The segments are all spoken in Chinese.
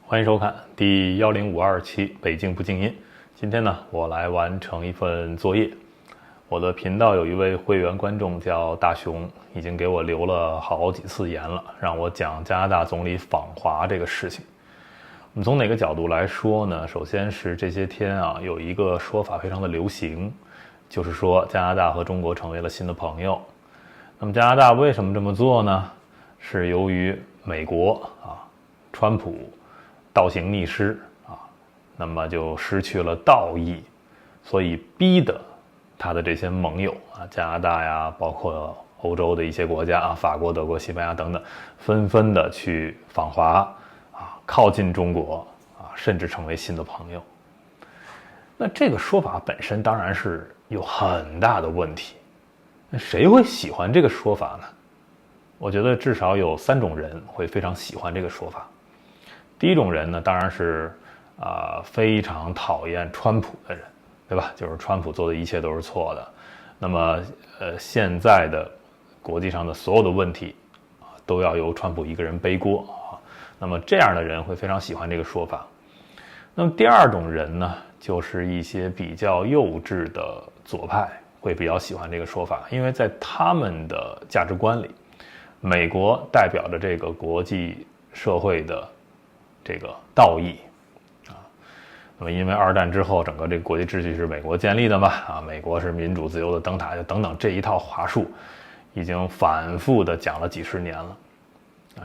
欢迎收看第1052期北京不静音。今天呢，我来完成一份作业。我的频道有一位会员观众叫大熊，已经给我留了好几次言了，让我讲加拿大总理访华这个事情。我们从哪个角度来说呢？首先是这些天有一个说法非常的流行，就是说加拿大和中国成为了新的朋友。那么加拿大为什么这么做呢？是由于美国川普倒行逆施那么就失去了道义，所以逼得他的这些盟友加拿大呀，包括欧洲的一些国家法国、德国、西班牙等等，纷纷的去访华靠近中国甚至成为新的朋友。那这个说法本身当然是有很大的问题。那谁会喜欢这个说法呢？我觉得至少有3种人会非常喜欢这个说法。第一种人呢，当然是非常讨厌川普的人，对吧？就是川普做的一切都是错的。那么现在的国际上的所有的问题都要由川普一个人背锅那么这样的人会非常喜欢这个说法。那么第二种人呢，就是一些比较幼稚的左派会比较喜欢这个说法，因为在他们的价值观里，美国代表着这个国际社会的这个道义那么因为2战之后整个这个国际秩序是美国建立的嘛美国是民主自由的灯塔等等，这一套话术已经反复的讲了几十年了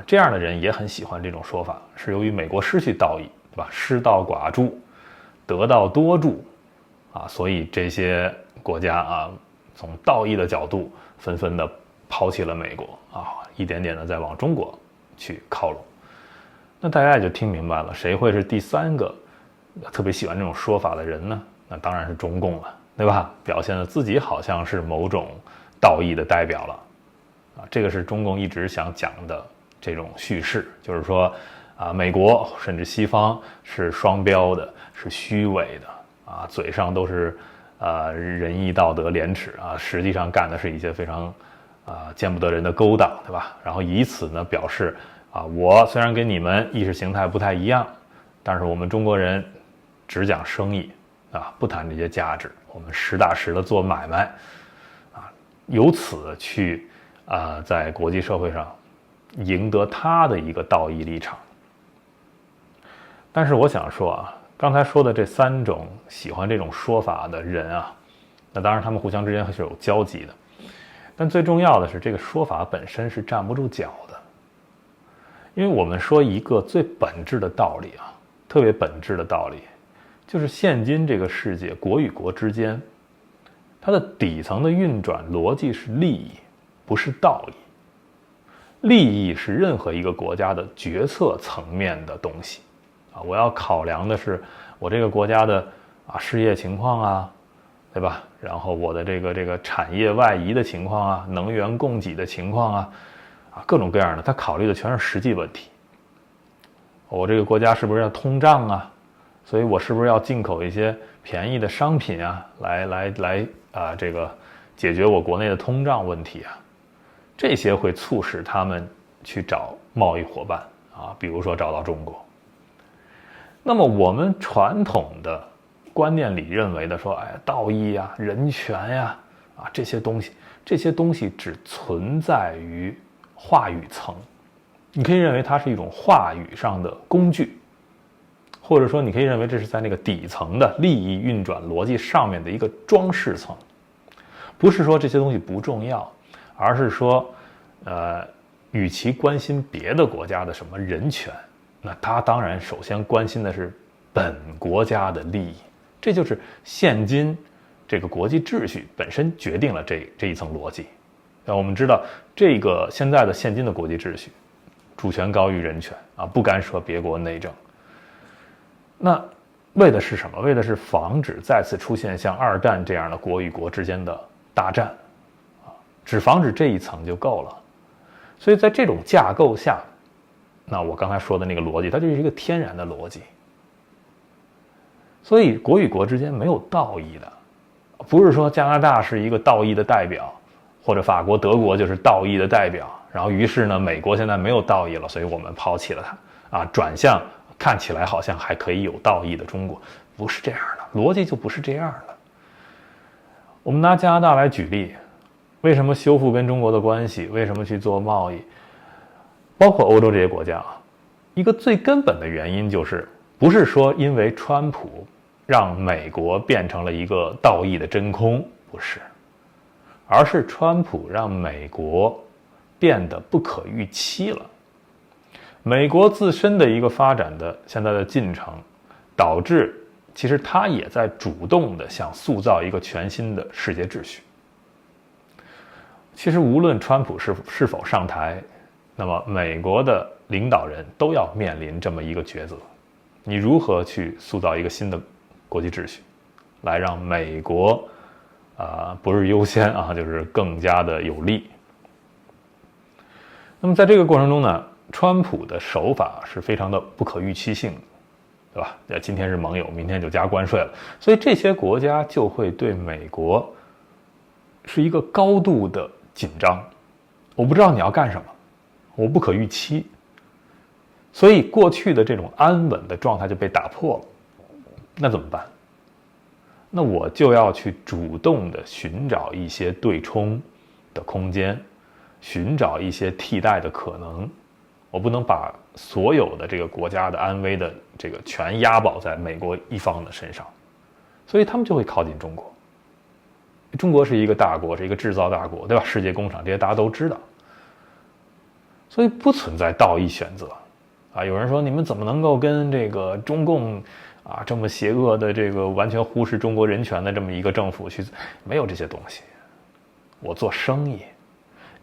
这样的人也很喜欢这种说法，是由于美国失去道义，对吧？失道寡助，得道多助所以这些国家从道义的角度纷纷的抛弃了美国一点点的在往中国去靠拢。那大家也就听明白了，谁会是第3个特别喜欢这种说法的人呢？那当然是中共了，对吧？表现的自己好像是某种道义的代表了这个是中共一直想讲的这种叙事，就是说美国甚至西方是双标的，是虚伪的嘴上都是仁义道德廉耻实际上干的是一些非常见不得人的勾当，对吧？然后以此呢表示我虽然跟你们意识形态不太一样，但是我们中国人只讲生意不谈这些价值，我们实打实的做买卖由此去在国际社会上赢得他的一个道义立场。但是我想说刚才说的这3种喜欢这种说法的人那当然他们互相之间还是有交集的，但最重要的是这个说法本身是站不住脚的。因为我们说一个最本质的道理特别本质的道理，就是现今这个世界国与国之间，它的底层的运转逻辑是利益，不是道义。利益是任何一个国家的决策层面的东西我要考量的是我这个国家的失业情况对吧？然后我的这个产业外移的情况能源供给的情况各种各样的，他考虑的全是实际问题。我这个国家是不是要通胀所以我是不是要进口一些便宜的商品来这个解决我国内的通胀问题这些会促使他们去找贸易伙伴比如说找到中国。那么我们传统的观念里认为的说道义人权这些东西只存在于话语层，你可以认为它是一种话语上的工具，或者说你可以认为这是在那个底层的利益运转逻辑上面的一个装饰层。不是说这些东西不重要，而是说与其关心别的国家的什么人权，那他当然首先关心的是本国家的利益。这就是现今这个国际秩序本身决定了这一层逻辑。我们知道这个现在的现今的国际秩序，主权高于人权不干涉别国内政。那为的是什么？为的是防止再次出现像2战这样的国与国之间的大战只防止这一层就够了。所以在这种架构下，那我刚才说的那个逻辑，它就是一个天然的逻辑。所以国与国之间没有道义的，不是说加拿大是一个道义的代表，或者法国、德国就是道义的代表，然后于是呢，美国现在没有道义了，所以我们抛弃了它转向看起来好像还可以有道义的中国，不是这样的，逻辑就不是这样的。我们拿加拿大来举例，为什么修复跟中国的关系？为什么去做贸易？包括欧洲这些国家啊，一个最根本的原因就是，不是说因为川普让美国变成了一个道义的真空，不是，而是川普让美国变得不可预期了。美国自身的一个发展的现在的进程，导致其实他也在主动的想塑造一个全新的世界秩序。其实无论川普是否上台，那么美国的领导人都要面临这么一个抉择：你如何去塑造一个新的国际秩序，来让美国不是优先啊，就是更加的有利。那么在这个过程中呢，川普的手法是非常的不可预期性的，对吧？今天是盟友，明天就加关税了，所以这些国家就会对美国是一个高度的紧张。我不知道你要干什么，我不可预期，所以过去的这种安稳的状态就被打破了。那怎么办？那我就要去主动的寻找一些对冲的空间，寻找一些替代的可能。我不能把所有的这个国家的安危的这个全押宝在美国一方的身上，所以他们就会靠近中国。中国是一个大国，是一个制造大国，对吧？世界工厂这些大家都知道，所以不存在道义选择啊。有人说你们怎么能够跟这个中共这么邪恶的这个完全忽视中国人权的这么一个政府去？没有这些东西。我做生意，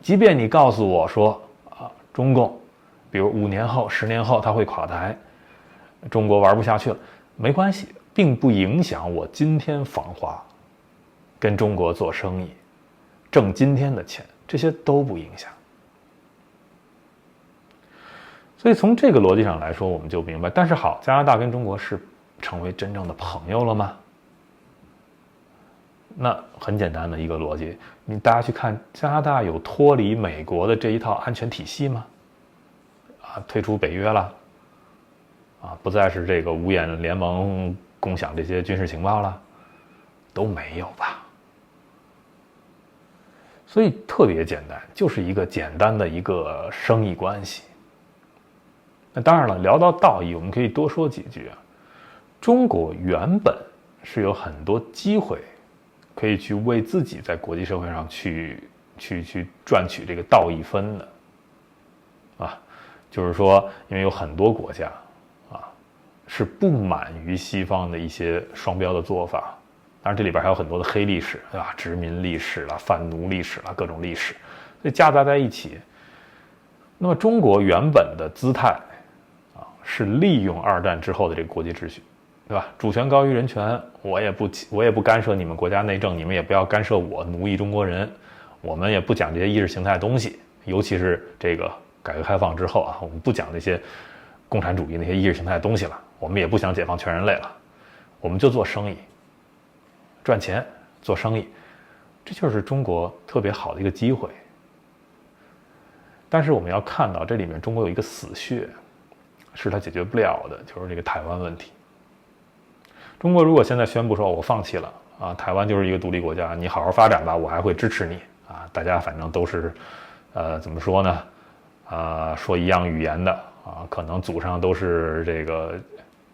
即便你告诉我说中共比如5年后、10年后他会垮台，中国玩不下去了，没关系，并不影响我今天访华，跟中国做生意，挣今天的钱，这些都不影响。所以从这个逻辑上来说，我们就明白。但是好，加拿大跟中国是成为真正的朋友了吗？那很简单的一个逻辑，大家去看加拿大有脱离美国的这一套安全体系吗？退出北约了，不再是这个五眼联盟共享这些军事情报了，都没有吧？所以特别简单，就是一个简单的一个生意关系。那当然了，聊到道义，我们可以多说几句啊。中国原本是有很多机会，可以去为自己在国际社会上去赚取这个道义分的，就是说，因为有很多国家是不满于西方的一些双标的做法，当然这里边还有很多的黑历史，对吧？殖民历史啦、贩奴历史啦，各种历史，所以夹杂在一起。那么中国原本的姿态是利用2战之后的这个国际秩序，对吧？主权高于人权，我也不干涉你们国家内政，你们也不要干涉我奴役中国人，我们也不讲这些意识形态东西，尤其是这个改革开放之后我们不讲这些共产主义那些意识形态的东西了，我们也不想解放全人类了，我们就做生意，赚钱做生意，这就是中国特别好的一个机会。但是我们要看到这里面中国有一个死穴，是它解决不了的，就是这个台湾问题。中国如果现在宣布说我放弃了台湾就是一个独立国家，你好好发展吧，我还会支持你大家反正都是怎么说呢说一样语言的可能祖上都是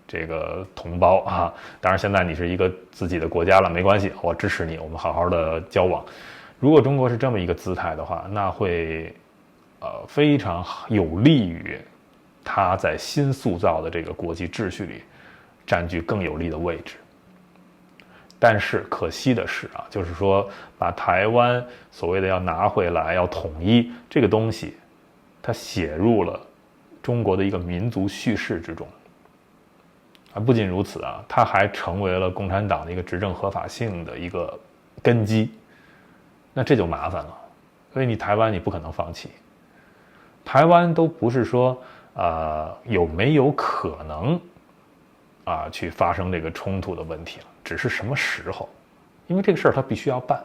这个同胞当然现在你是一个自己的国家了，没关系，我支持你，我们好好的交往。如果中国是这么一个姿态的话，那会非常有利于他在新塑造的这个国际秩序里占据更有利的位置。但是可惜的是就是说把台湾所谓的要拿回来要统一这个东西，它写入了中国的一个民族叙事之中。不仅如此它还成为了共产党的一个执政合法性的一个根基。那这就麻烦了，所以你台湾你不可能放弃。台湾都不是说有没有可能去发生这个冲突的问题了，只是什么时候，因为这个事儿他必须要办，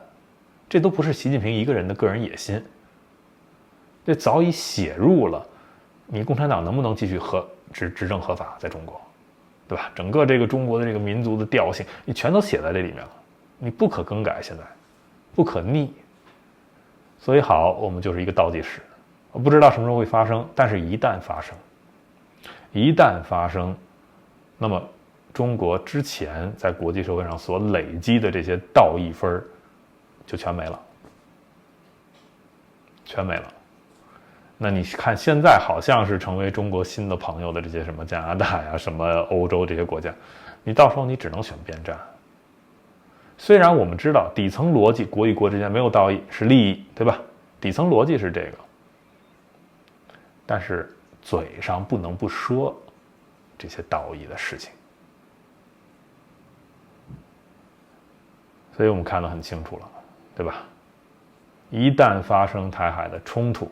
这都不是习近平一个人的个人野心，这早已写入了你共产党能不能继续执政合法在中国，对吧？整个这个中国的这个民族的调性，你全都写在这里面了，你不可更改，现在不可逆。所以好，我们就是一个倒计时，我不知道什么时候会发生，但是一旦发生，那么中国之前在国际社会上所累积的这些道义分就全没了。那你看现在好像是成为中国新的朋友的这些什么加拿大呀、什么欧洲这些国家，你到时候你只能选边站。虽然我们知道底层逻辑，国与国之间没有道义，是利益，对吧？底层逻辑是这个，但是嘴上不能不说这些道义的事情。所以我们看得很清楚了，对吧？一旦发生台海的冲突，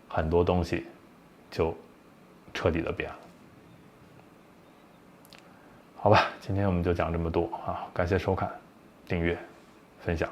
很多东西就彻底的变了。好吧，今天我们就讲这么多啊！感谢收看、订阅、分享。